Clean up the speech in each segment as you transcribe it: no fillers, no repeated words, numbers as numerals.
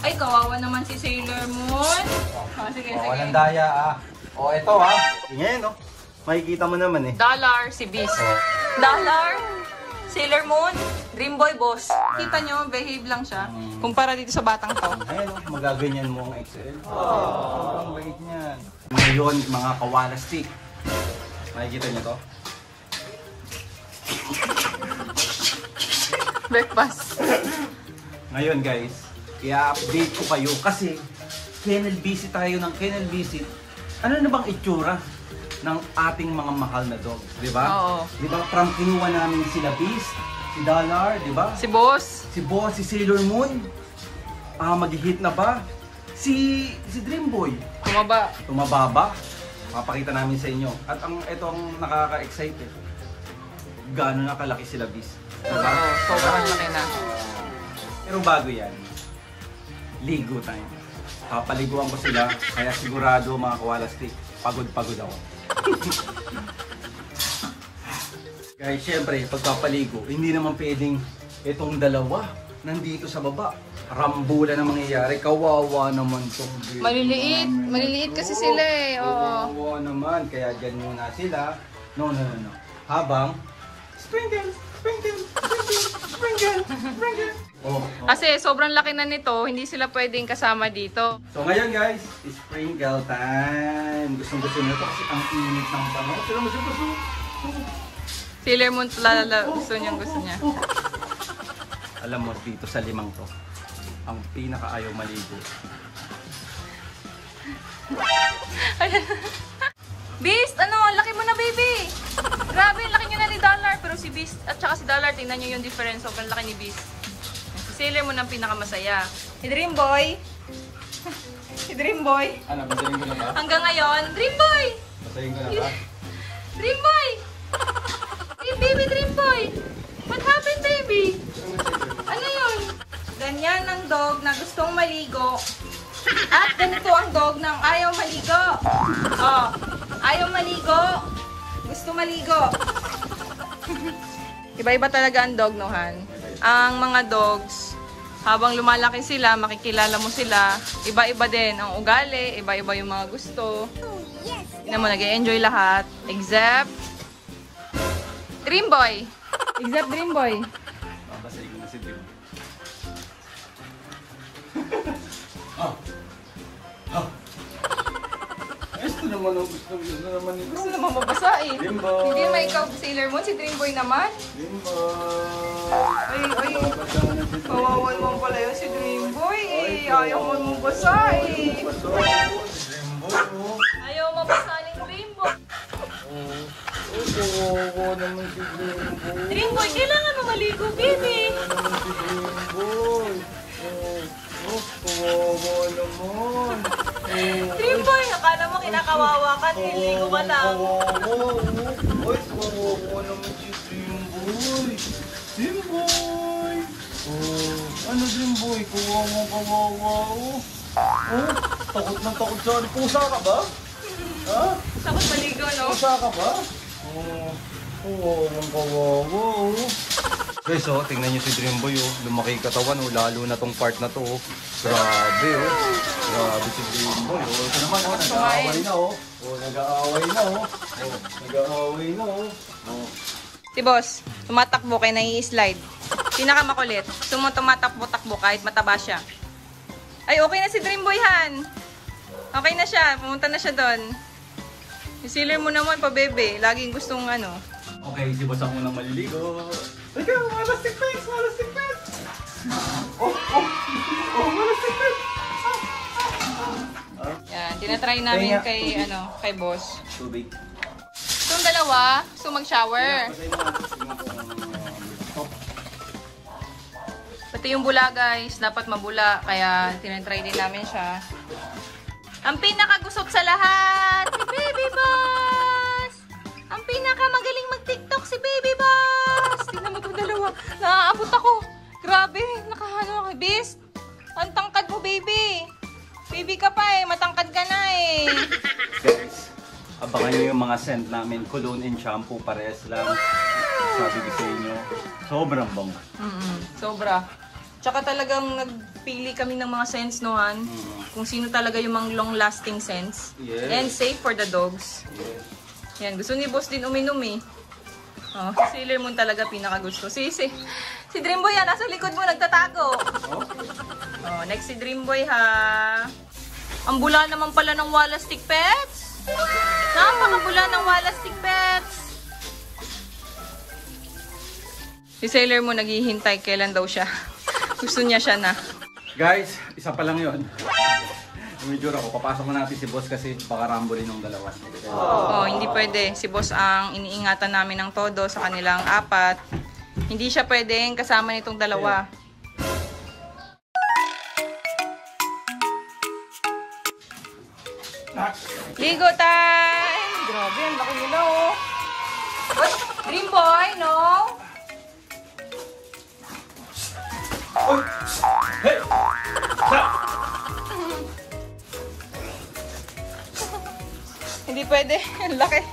Ay, kawawa naman si Sailor Moon. Oh, sige, sige. Walang daya ito Tingin, no? Makikita mo naman eh. Dollar, si Beast. Dollar, Sailor Moon, Dream Boy, boss. Kita nyo, behave lang siya. Kumpara dito sa batang to. Ayan, magaganyan mo ang XL. Ang bait niyan. Ngayon, mga kawala stick. Makikita niyo to? Breakfast. Ngayon guys, i-update ko kayo kasi kennel visit tayo ng kennel visit. Ano na bang itsura ng ating mga mahal na dog, di ba? Oo. Di ba? From kinuha namin sila Beast, si Dollar, di ba? Si boss. Si Boss, si Sailor Moon. Mag-hit na ba? Si Dream Boy. Tumaba ba? Mapakita namin sa inyo. At ito ang nakaka-excite eh. Gano'n na kalaki sila Beast. Diba? Oo, sobrang laki na. Pero bago yan, ligo tayo. Papaliguan ko sila, kaya sigurado mga kawala stick, pagod-pagod ako. Guys, syempre, pagpapaligo, hindi naman pwedeng itong dalawa nandito sa baba. Rambula na mangyayari, kawawa naman itong Maliliit kasi sila eh. Oo. Kawawa naman, kaya dyan muna sila. No. Habang, sprinkle. Kasi sobrang laki na nito, hindi sila pwedeng kasama dito. So ngayon guys, sprinkle time. Gusto nyo ito kasi ang init ng panahon. Sila gusto. Sailor Moon tulala, gusto niya. Alam mo, dito sa limang to, ang pinakaayaw maligo. Beast, laki mo na baby! Grabe, laki niyo na ni Dollar. Pero si Beast at saka si Dollar, tingnan niyo yung difference. Sobrang laki ni Beast. Si Sailor Moon ang pinakamasaya. Si Dream Boy. Si Dream Boy. Ano, basahin ko na ba? Hanggang ngayon, Dream Boy! Basahin ko na ba? Dream Boy! Hey baby Dream Boy! What happened baby? Ano yun? Ganyan ang dog na gustong maligo. At ganito ang dog ng ayaw maligo. Oh, ayaw maligo. Gusto maligo. Iba-iba talaga ang dog, no, Han? Ang mga dogs, habang lumalaki sila, makikilala mo sila. Iba-iba din ang ugali, iba-iba yung mga gusto. Tignan mo, nag-enjoy lahat. Except Dream Boy. Except Dream Boy. Basahin ko na si Dream. Gusto naman ang gusto naman nito. Gusto naman mabasa eh. Dream Boy. Hindi naman ikaw Sailor Moon, si Dream Boy naman. Dream Boy. Ay. Kawawa naman pala yun si Dream Boy eh. Ayaw mo mabasa eh. Dream Boy. Ayaw mabasa ni Dream Boy. Kawawa naman si Dream Boy. Dream Boy, kailangan mo maligo, baby. Kawawa naman si Dream Boy. Kawawa naman. Dream Boy, akala mo kinakawawa ka, niligo ka lang. Ay, kawawa naman si Dream Boy. Dream Boy. Ano Dream Boy? Kawawa. Takot saan. Pusa ka ba? Ha? Takot maligo, no? Pusa ka ba? Kawawa. Guys, tingnan nyo si Dream Boy, lumaki katawan, lalo na tong part na to. Grabe, grabe si Dream Boy. Ito naman, nag-aaway na, nag-aaway na. Si boss, tumatakbo kaya nai-slide. Pinakamakulit, tumatakbo-takbo kahit mataba siya. Ay, okay na si Dream Boy, Han. Okay na siya, pumunta na siya doon. Yung Sailor Moon naman pa, bebe. Laging gustong Okay, si boss ako nang maliligo. Ikaw, malastik pets! Malastik pets! Yan, tinatry namin kay boss. Tubig. Itong dalawa, gusto mag-shower. Pati yung bula, guys, dapat mabula. Kaya tinatry din namin siya. Ang pinakagusok sa lahat, si Baby Boss! Ang pinakamagaling mag-TikTok, si Baby Boss! Tingnan mo itong dalawa. Naaabot ako. Grabe, nakahano ako. Beast, ang tangkad mo, baby. Baby ka pa eh, matangkad ka na eh. Guys, abangan nyo yung mga scent namin. Cologne and shampoo, parehas lang. Sabi ko sa inyo, sobrang bango. Sobra. Tsaka talagang nagpili kami ng mga scents, no, Han? Kung sino talaga yung mga long-lasting scents. Yes. And safe for the dogs. Yes. Yan, gusto ni Boss din uminom eh. Oh, si Sailor Moon talaga pinakagusto. Si Dreamboy yan, nasa likod mo, nagtatago. Oh, next si Dreamboy ha. Ang bula naman pala ng Wallastick Pets. Napakabula ng Wallastick Pets. Si Sailor Moon naghihintay kailan daw siya. Gusto niya siya na. Guys, isa pa lang yun. Medyo ako, papasok na natin si Boss kasi baka rambolin ng dalawa. Oh, hindi pwede. Si Boss ang iniingatan namin ng todo sa kanilang 4. Hindi siya pwedeng kasama nitong dalawa. Ligo time! Grabe, ang laki nila oh. Uy, Dreamboy, no? Uy! Hey! Stop! Hindi pwede. Ang laki.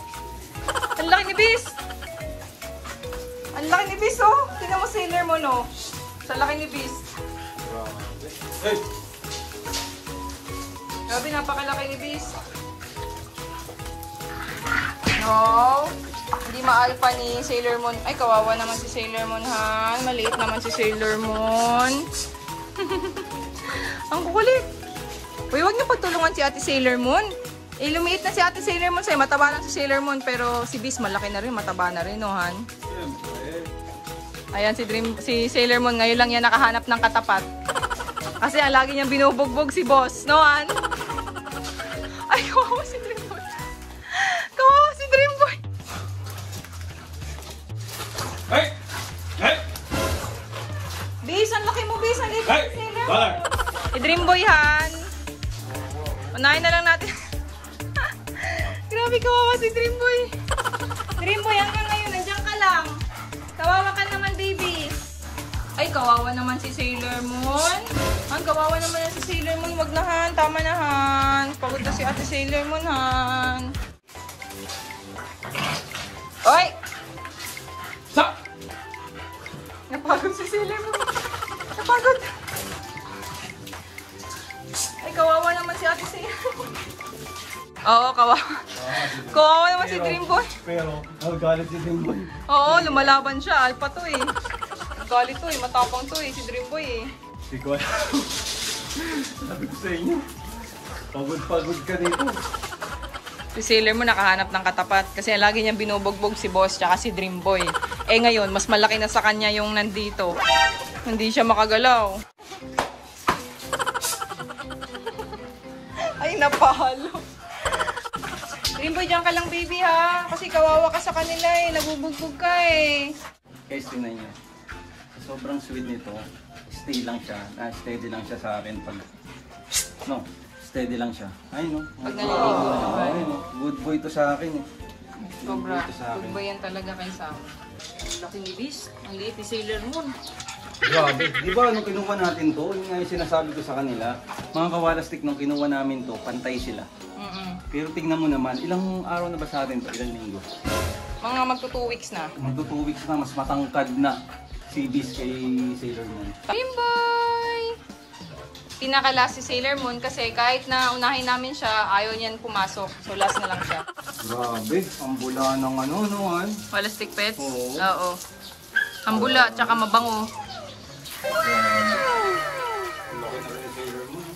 Ang laki ni Bis. Ang laki ni Bis, oh. Tingnan mo Sailor Moon, oh. Sa laki ni Bis. Hey! Grabe, napakalaki ni Bis. No. Hindi ma-alpha ni Sailor Moon. Ay, kawawa naman si Sailor Moon, ha. Maliit naman si Sailor Moon. Ang kukulit. Uy, huwag niyo pagtulungan si Ate Sailor Moon. Eh, lumiit na si Ate Sailor Moon sa'yo. Mataba lang si Sailor Moon, pero si Bis malaki na rin, mataba na rin, no, Han? Ayan, si Sailor Moon, ngayon lang yan nakahanap ng katapat. Kasi ang lagi niyang binubugbog si Boss, no, Han? Ay, kawawa si Dreamboy. Kawawa si Dreamboy. Hey! Hey! Bis, ang laki mo, Bis. Ang liit Hey! si Sailor Moon. Balag! Si Dreamboy, Han. Unahin na lang natin. Grabe, kawawa si Dreamboy. Dreamboy, hanggang ngayon, nandiyan ka lang. Kawawa ka naman, baby. Ay, kawawa naman si Sailor Moon. Han, kawawa naman si Sailor Moon. Wag na, Han. Tama na, Han. Pagod na si Ate Sailor Moon, Han. Oy! Stop! Napagod si Sailor Moon. Napagod. Ay, kawawa naman si Ate Sailor Moon. Oo, kawawa. Kawawa naman si Dreamboy. Pero, galit si Dreamboy. Oo, lumalaban siya. Alpha to eh. Galit to eh. Matapang to eh. Si Dreamboy eh. Hindi ko alam. Sabi ko sa inyo. Pagod-pagod ka dito. Si Sailor Moon nakahanap ng katapat. Kasi lagi niyang binubugbog si Boss tsaka si Dreamboy. Eh ngayon, mas malaki na sa kanya yung nandito. Hindi siya makagalaw. Ay, napahalo. Dreamboy, dyan ka lang, baby, ha? Kasi kawawa ka sa kanila, eh. Nabubugbog ka, eh. Guys, tingnan nyo. Sobrang sweet nito. Stay lang siya. Steady lang siya sa akin pag... No, steady lang siya. Ay, no. Pag naliligo. Ay, no. Good boy to sa akin, eh. Sobra. Good boy yan talaga kay Sam. Laki ni Bis. Ang liit ni Sailor Moon. Grabe. Di ba, nung kinuha natin to, yun nga yung sinasabi ko sa kanila, mga kawalastik, nung kinuha namin to, pantay sila. Pero tingnan mo naman, ilang araw na ba sa atin to? Ilang linggo? Mga magto 2 weeks na. Magto 2 weeks na, mas matangkad na si Bis kay Sailor Moon. Dreamboy! Pinaka-last si Sailor Moon kasi kahit na unahin namin siya, ayaw niyan pumasok. So last na lang siya. Grabe, ang bula ng ano, noan. Walastic Pets? Oo. Oo. Ang bula, tsaka mabango. Laki na rin si Sailor Moon.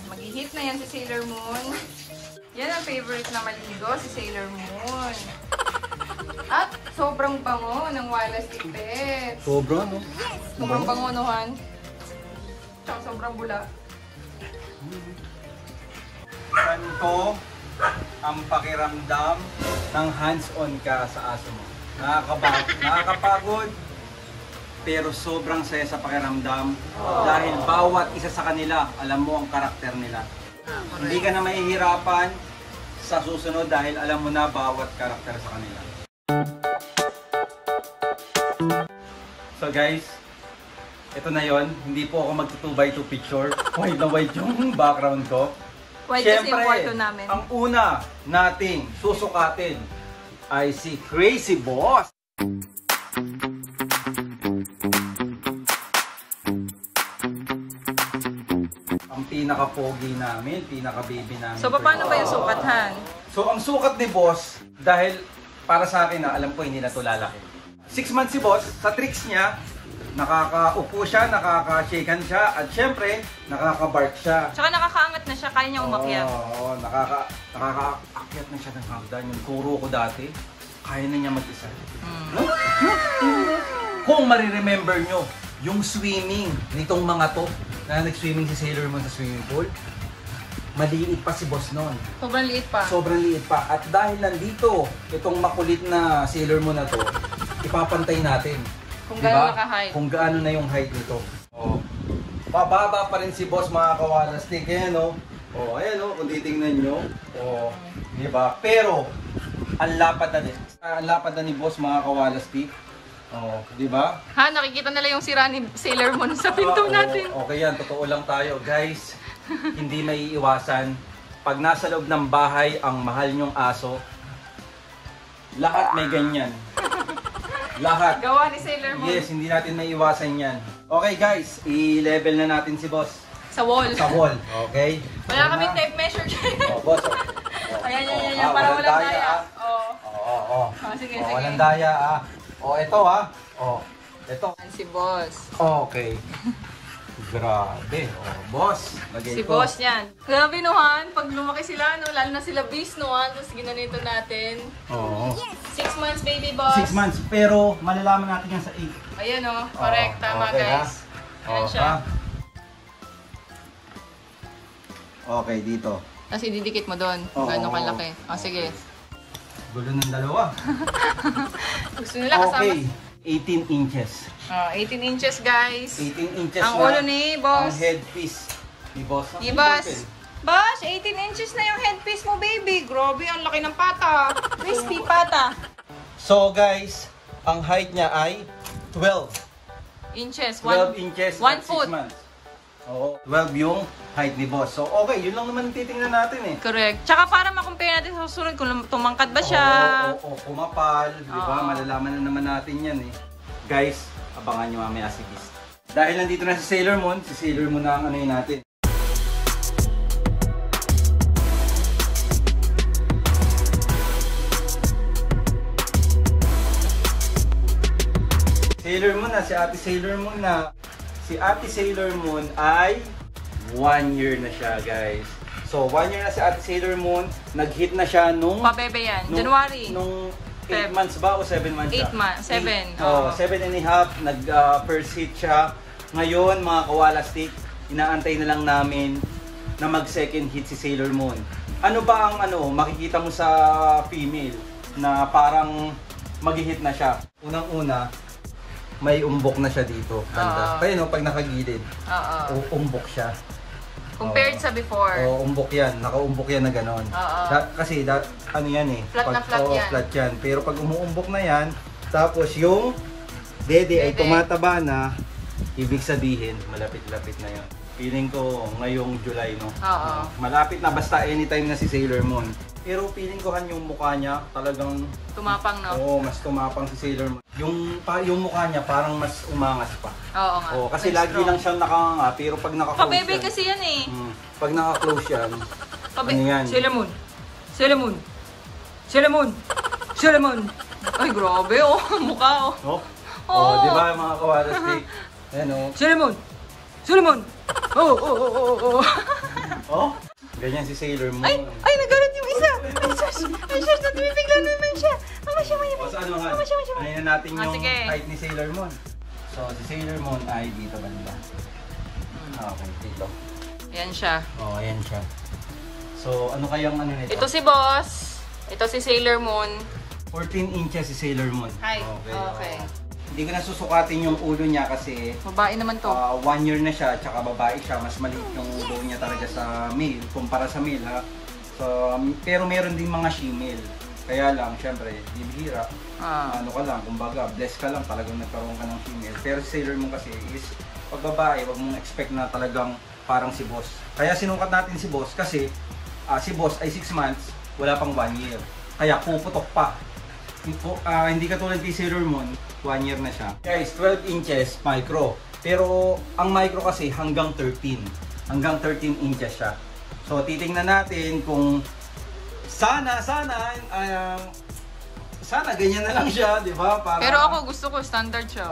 Mag-hit na yan si Sailor Moon. Yan ang favorite na maligo, si Sailor Moon. At sobrang bango ng Wallastick Pets. Sobra, no? Sobrang bango, no, Han? Tsaka sobrang bula. Ganito ang pakiramdam ng hands-on ka sa aso mo. Nakakapagod, pero sobrang saya sa pakiramdam dahil bawat isa sa kanila, alam mo ang karakter nila. Hindi ka na mahihirapan sa susunod dahil alam mo na bawat karakter sa kanila. So guys, ito na yon. Hindi po ako magto 2x2 picture. Wide na wide yung background ko. Wide kasi yung kwarto namin. Ang una nating susukatin ay si Crazy Boss. ang pinaka-pogi namin, pinaka-baby namin. So, paano ba yung sukat, Han? So, ang sukat ni Boss, dahil para sa akin na alam ko hindi na ito lalaki. 6 months si Boss, sa tricks niya, nakakaupo siya, nakaka-shaken siya, at syempre, nakaka-bark siya. Tsaka nakakaangat na siya, kaya niya umakyat. Oo, nakaka-akyat na siya ng hagdan. Yung kuro ko dati, kaya na niya mag-isa. Kung mariremember nyo, yung swimming nitong mga to, na nag-swimming si Sailor Moon sa swimming pool, maliit pa si Boss noon. Sobrang liit pa. Sobrang liit pa. At dahil nandito, itong makulit na Sailor Moon na to, ipapantay natin. Kung gaano naka-height. Kung gaano na yung height nito. Oh. Mababa pa rin si Boss, mga kawalastik. Ayan o. Oh, ayan o, kung titingnan nyo. Oh, diba? Pero, ang lapad na ni Boss, mga kawalastik. Oh, di ba? Ha, nakikita nila yung sira ni Sailor Moon sa pinto natin. Okay yan, totoo lang tayo. Guys, hindi may iwasan. Pag nasa loob ng bahay ang mahal nyong aso, lahat may ganyan. Lahat. Gawa ni Sailor Moon. Yes, hindi natin may iwasan yan. Okay guys, i-level na natin si Boss. Sa wall. Sa wall, okay? Wala kaming tape measure dyan. Oh, Boss. Ayan, para walang daya. Oo. Sige. Walang daya. Ito ito. Si Boss. Okay. Grabe. Boss. Si Boss yan. Grabe no, Han. Pag lumaki sila, no, lalo na sila Beast, no, Han. Tapos ginanito natin. Oo. 6 months, baby Boss. 6 months. Pero malalaman natin yan sa 8. Ayan, no. Correct. Tama, okay, guys. Ayan siya. Okay, dito. Tapos ididikit mo doon. Gano'ng kalaki. Sige. Gulo ng dalawa. Gusto nila kasama. Okay. 18 inches. 18 inches, guys. 18 inches ang na ulo ni Boss. ang headpiece ni Boss. Ni Boss. Boss, 18 inches na yung headpiece mo, baby. Grabe, ang laki ng pata. Crispy pata. So guys, ang height niya ay 12. Inches. 12 inches 1 at 6 foot. months. Oo. 12 yung height ni Boss. So okay, yun lang naman titingnan natin eh. Correct. Tsaka para makompare natin sa susunod kung tumangkad ba siya. Oo, kumapal, di ba? Malalaman na naman natin yan eh. Guys, abangan nyo mamaya si Beast. Dahil nandito na si Sailor Moon na ang ano yun natin. Sailor Moon na, si Ate Sailor Moon na. Si Ate Sailor Moon ay 1 year na siya, guys. So, 1 year na si Ate Sailor Moon. Nag-hit na siya nung... Pabebe yan. January. Nung 8 months ba o 7 months siya? 8 months. 7. 7 and a half. Nag-first hit siya. Ngayon, mga kawalastik, inaantay na lang namin na mag-second hit si Sailor Moon. Ano ba ang makikita mo sa female na parang mag-hit na siya? Unang-una, may umbok na siya dito. Banda. Kaya pag nakagilid, umbok siya. Compared sa before. Umbok yan. Nakaumbok yan na gano'n. Kasi ano yan eh. Flat na flat yan. Flat yan. Pero pag umuumbok na yan, tapos yung dede ay tumataba na, ibig sabihin, malapit-lapit na yan. Feeling ko ngayong July, no? Malapit na, basta anytime na si Sailor Moon. Pero feeling ko yung mukha niya talagang... Tumapang, no? Oo, mas tumapang si Sailor Moon. Yung mukha niya parang mas umangas pa. Oo nga. Kasi lagi lang siyang nakanganga, pero pag naka-close Pabebe kasi yan eh. Pag naka-close yan, ano yan? Sailor Moon. Sailor Moon. Sailor Moon. Sailor Moon. Ay, grabe mukha Di ba mga kawalastik? Ayan Sailor Moon. Sailor Moon. Ganyan si Sailor Moon. Ay, nagalit yung isa. Ay, sus, natibigla naman siya. Mama siya. Ano na natin yung height ni Sailor Moon. So, si Sailor Moon ay dito banda. Okay, dito. Ayan siya. Ayan siya. So, ano kayang nito? Ito si Boss. Ito si Sailor Moon. 14 inches si Sailor Moon. Okay. Hindi ko na susukatin yung ulo niya kasi babae naman to. 1 year na siya, tsaka babae siya. Mas maliit yung ulo niya talaga sa male, kumpara sa male ha. So, pero meron din mga she-male. Kaya lang, syempre, bibihira. Ano ka lang, kumbaga, bless ka lang, talagang nagkaroon ka ng female. Pero si Sailor Moon kasi is, pag babae, wag mong expect na talagang parang si Boss. Kaya sinukat natin si Boss kasi si Boss ay 6 months, wala pang 1 year. Kaya puputok pa. Hindi katulad kay Sailor Moon, 1 year na siya. Guys, 12 inches micro. Pero ang micro kasi hanggang 13. hanggang 13 inches siya. So titingnan natin kung sana ganyan na lang siya, di ba? Para... Pero ako gusto ko standard siya.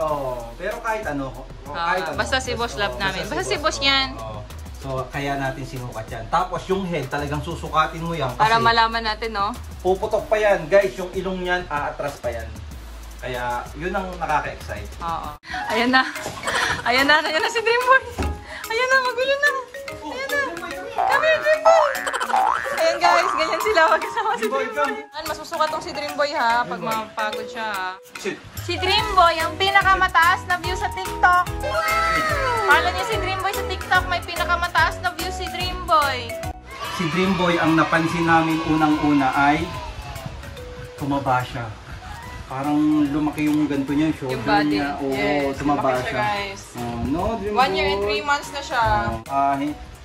Pero kahit ano. Basta si boss love namin. Basta si boss yan. So kaya natin sinukat yan. Tapos yung head talagang susukatin mo yan. Kasi para malaman natin, no? Puputok pa yan. Guys, yung ilong niyan, aatras pa yan. Kaya yun ang nakaka-excite. Oo. Ayan na. Ayan na si Dreamboy. Ayan na, magulo na. Ayan na. Kami, Dreamboy. Ayan guys, ganyan sila magkasama si Dreamboy. Masusukat tong si Dreamboy ha, pag mapagod siya ha. Si Dreamboy, ang pinakamataas na view sa TikTok. Follow niyo si Dreamboy sa TikTok, may pinakamataas na view si Dreamboy. Si Dreamboy, ang napansin namin unang-una ay tumaba siya. Parang lumaki yung ganito niya, shoulder yung body niya. Oo, yes, tumaba siya. Guys. No, Dreamboy. 1 year and 3 months na siya.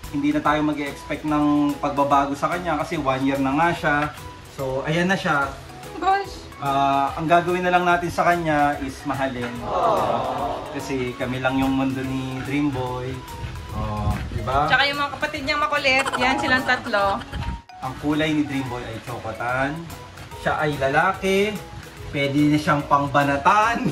Hindi na tayo mag-expect ng pagbabago sa kanya kasi 1 year na nga siya. So, ayan na siya. Gosh. Ang gagawin na lang natin sa kanya is mahalin. Kasi kami lang yung mundo ni Dreamboy. Diba? Tsaka yung mga kapatid niyang makulit, yan silang tatlo. Ang kulay ni Dreamboy ay chocolate. Siya ay lalaki. Pwede na siyang pangbanatan.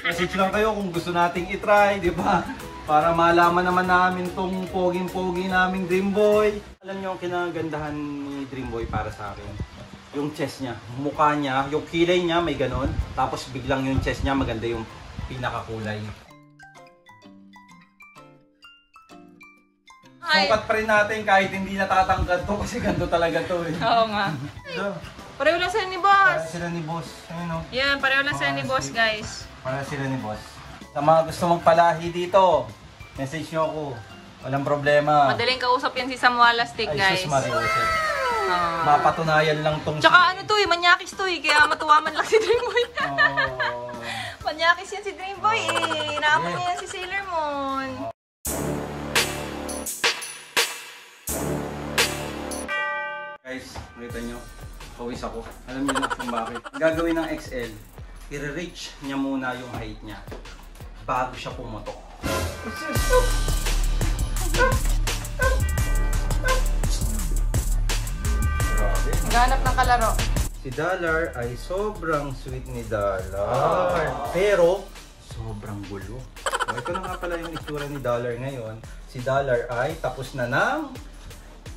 Message lang kayo kung gusto nating itry, di ba? Para malaman naman namin tong poging-pogi naming Dreamboy. Alam niyo ang kinagandahan ni Dreamboy para sa akin? Yung chest niya, mukha niya, yung kilay niya may ganon. Tapos biglang yung chest niya maganda yung pinakakulay. Sukat pa rin natin kahit hindi natatangkad to kasi ganito talaga to eh. Oo nga. Pareho lang sila ni boss. Pareho sila ni boss. Ayun, oh. Yan, pareho lang sila ni boss, guys. Pareho sila ni boss. Sa mga gusto magpalahi dito, message nyo ako. Walang problema. Madaling kausap yan si Samuala Stick, guys. Ay, sus Mariusep. Mapatunayan lang tong... Tsaka ano to eh, manyakis to eh. Kaya matuwa man lang si Dreamboy. Manyakis yan si Dreamboy eh. Naamon niya yan si Sailor Moon. Guys, nakita nyo. Pawis ako. Alam niyo na kung bakit. Gagawin ng XL, i-reach niya muna yung height niya bago siya pumotok. Naghanap ng kalaro. Si Dollar ay sobrang sweet ni Dollar. Pero, sobrang gulo. Ito na nga pala yung itsura ni Dollar ngayon. Si Dollar ay tapos na ng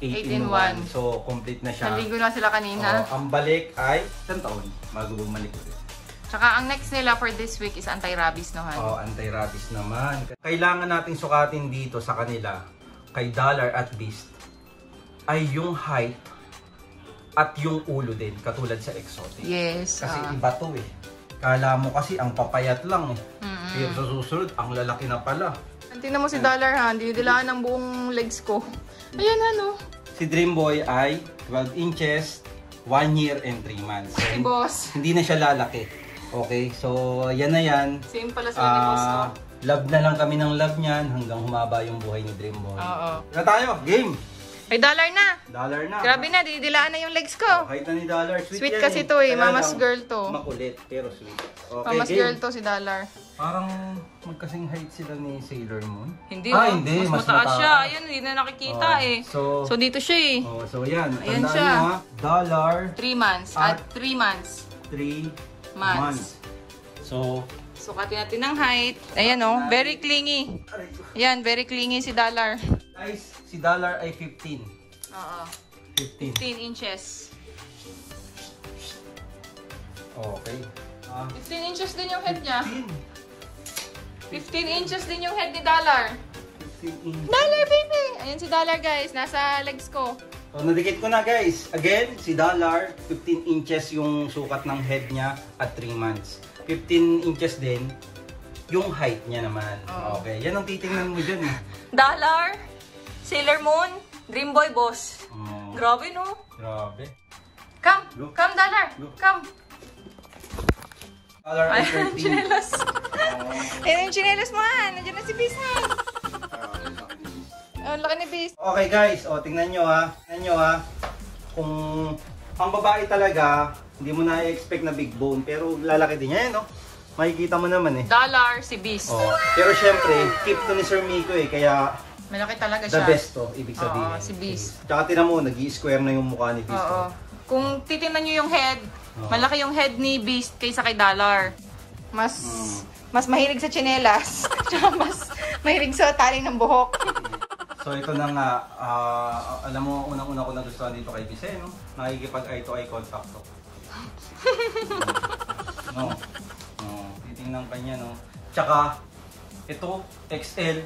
8-in-1. So, complete na siya. Naligo na sila kanina. Ang balik ay 10 taon bago bumalik ulit. Tsaka ang next nila for this week is anti-rabies, no, Han? Anti-rabies naman. Kailangan nating sukatin dito sa kanila, kay Dollar at Beast, ay yung height at yung ulo din, katulad sa exotic. Yes. Kasi iba to eh. Kala mo kasi ang papayat lang eh. Pero sa susunod, ang lalaki na pala. Tingnan mo si Dollar, ha? Dinidilaan ng buong legs ko. Ayan, ano? Si Dreamboy ay 12 inches, 1 year and 3 months. So, Boss. Hindi na siya lalaki. Okay, so yan na yan. Same pala sa ni Boss, no? Love na lang kami ng love niyan hanggang humaba yung buhay ni Dreamboy. Oo. Na tayo, game! Ay, Dollar na! Dollar na. Grabe na, dinidilaan na yung legs ko. Kahit na ni Dollar, Sweet yan kasi eh. to eh, Kaya mama's lang, girl to. Makulit, pero sweet. Okay, Mama's game. girl to si Dollar. Parang magkasing height sila ni Sailor Moon. Hindi, hindi. Mas mataas siya. Ayan, hindi na nakikita eh. So, dito siya eh. So yan. Ayan Tandaan siya. nyo ha. Dollar 3 months. At 3 months. 3 Months. months. So, Sukatin natin ng height. Ayan oh, very clingy. Ayan, very clingy si Dollar. guys, si Dollar ay 15. Oo. 15. 15 inches. Okay. 15 inches din yung head niya. 15. 15 inches din yung head ni Dollar. 15 inches. Dollar, baby! Ayan si Dollar, guys. Nasa legs ko. So, nadikit ko na guys. Again, si Dollar, 15 inches yung sukat ng head niya at 3 months. 15 inches din yung height niya naman. Okay, yan ang titingnan mo dyan. Dollar, Sailor Moon, Dreamboy Boss. Grabe, no? Grabe. Come! Look. Come, Dollar! Look. Come! Dollar ay Ayan, 13. chinelas. Ayan yung chinelas mo, Han. Nandiyan na si Beast, Han. Ang laki ni Beast. Okay guys, tingnan nyo ha. Tingnan nyo ha. Kung ang babae talaga, hindi mo na-expect na big bone, pero lalaki din yan, no? Makikita mo naman eh. Dollar, si Beast. Pero syempre, keep to ni Sir Miko eh, kaya Malaki talaga The siya. best to, ibig sabihin. Oo, si Beast. Tsaka tinan mo, nag-i-square na yung mukha ni Beast. Oo. Kung titingnan nyo yung head, Oo. malaki yung head ni Beast kaysa kay Dollar. Mas mahilig sa tsinelas. Tsaka mas mahilig sa taling ng buhok. So ito na nga, alam mo, unang-una ko nagustuhan dito kay Beast, no? Nakikipag eye to eye contact to. No. Titingnan ka niya, no? Tsaka, ito, XL,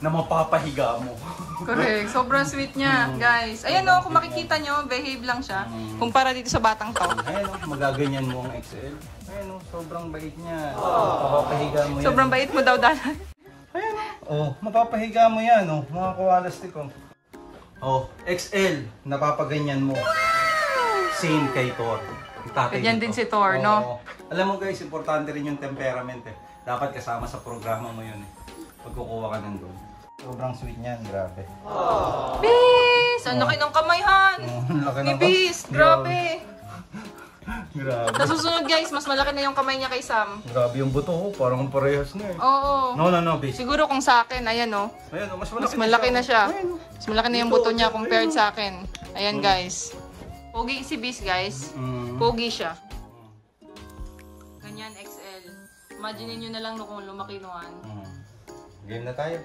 na mapapahiga mo. Correct. Sobrang sweet niya, guys. Ayan o, kung makikita nyo, behave lang siya. Kumpara dito sa batang to. Ayan o, magaganyan mo ang XL. Ayan o, sobrang bait niya. Mapapahiga mo yan. Sobrang bait mo daw, Dollar. Ayan o, mapapahiga mo yan o, mga kawalastik o. O, XL, napapaganyan mo. Same kay Thor. Ganyan din si Thor, no? Alam mo guys, importante rin yung temperament eh. Dapat kasama sa programa mo yun eh. Pagkukuha ka ng doon. Sobrang sweet niyan, grabe. Beast! Ang laki ng kamay, Laki ni ng Beast! Grabe! Grabe. Nasusunod guys, mas malaki na yung kamay niya kay Sam. Grabe yung buto ko, parang parehas na eh. Oo. No, Beast. Siguro kung sa akin, ayan o. Ayan o, Mas malaki na siya. Ayan, Mas malaki na yung buto niya compared sa akin. Ayan guys. Pogi si Beast guys. Pogi siya. Ganyan XL. Imagine nyo na lang no kung lumaki noon. Game na tayo.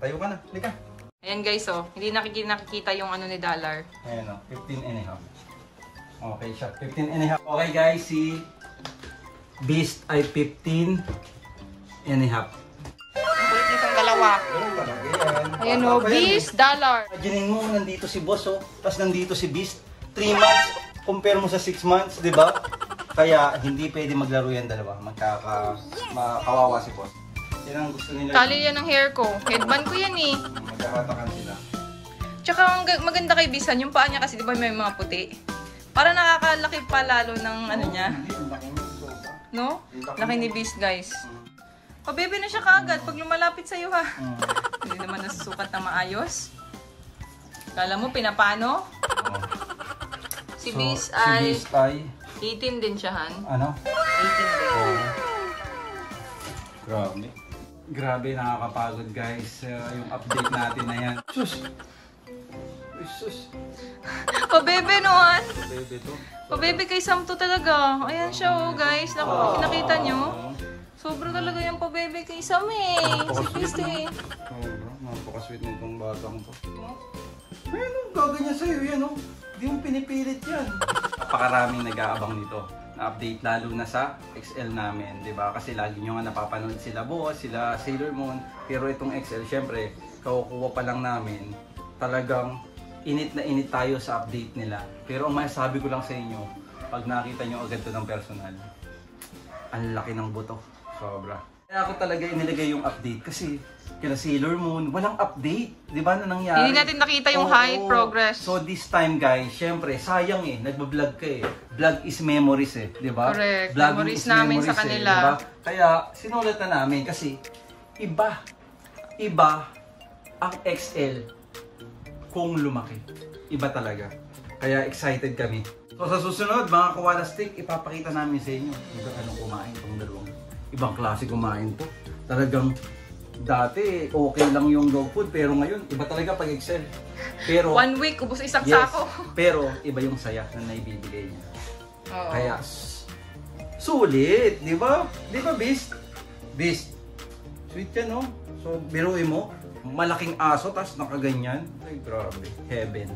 Tayo ka na, lika. Ayan guys oh, hindi nakikita yung ano ni Dollar. Ayan o, 15 and a half. Okay siya, 15 and a half. Okay guys, si Beast ay 15 and a half. Ang kulit nitong dalawa. Ganun talaga yan. Ayan o, Beast, Dollar. Imagine mo, nandito si Boss oh, tapos nandito si Beast. 3 months, compare mo sa 6 months, di ba? Kaya hindi pwede maglaro yan dalawa. Makawawa si Boss. Yan ang gusto nila. Tali yan ng hair ko. Headband ko yan eh. Magkakatakan sila. Tsaka ang maganda kay Beast, yung paa niya kasi di ba may mga puti. Para nakakalaki pa lalo ng ano niya. Hindi, ang laki mo. Sobra. No? Laki ni Beast guys. O baby na siya kaagad pag lumalapit sa'yo ha. Hindi naman nasusukat na maayos. Kala mo pinapano? Si Beast ay... Si Beast ay... 18 din siya, Han. Ano? 18 din. Grabe. Grabe, nakakapagod guys. Yung update natin na yan. Sus! Uy, sus! Pabebe no, Han. Bebe to. Pabebe kay Sam to talaga. Ayan siya oh guys. Nakita nyo? Sobrang talaga yung pabebe kay Sam eh. Si Beast eh. Sobra. Napaka-sweet na itong batang to. Ayun, gaganyan sa'yo yan oh. Hindi mo pinipilit yan. Napakaraming nag-aabang nito. Na-update lalo na sa XL namin, di ba? Kasi lagi nyo nga napapanood sila Boss, sila Sailor Moon. Pero itong XL, syempre, kakukuha pa lang namin. Talagang init na init tayo sa update nila. Pero ang masasabi ko lang sa inyo, pag nakita nyo agad to ng personal, ang laki ng buto. Sobra. Kaya ako talaga inilagay yung update kasi kila Sailor Moon, walang update. Di ba na nangyari? Hindi natin nakita yung height progress. So this time guys, syempre, sayang eh, nagbablog ka eh. Vlog is memories eh, di ba? Correct. Vlogging Memories is namin sa memories kanila. diba? Kaya sinulat na namin kasi iba ang XL kung lumaki. Iba talaga. Kaya excited kami. So sa susunod, mga kawalastik, ipapakita namin sa inyo kung anong kumain itong dalawang. Ibang klase kumain to. Talagang dati okay lang yung dog food pero ngayon iba talaga pag XL. Pero 1 week, ubos isang yes, sako. pero iba yung saya na naibibigay niya. Oo. Kaya sulit, di ba? Di ba, Beast? Beast. Sweet yan, no? So, biruin mo, malaking aso, tas nakaganyan. Ay, grabe. Heaven.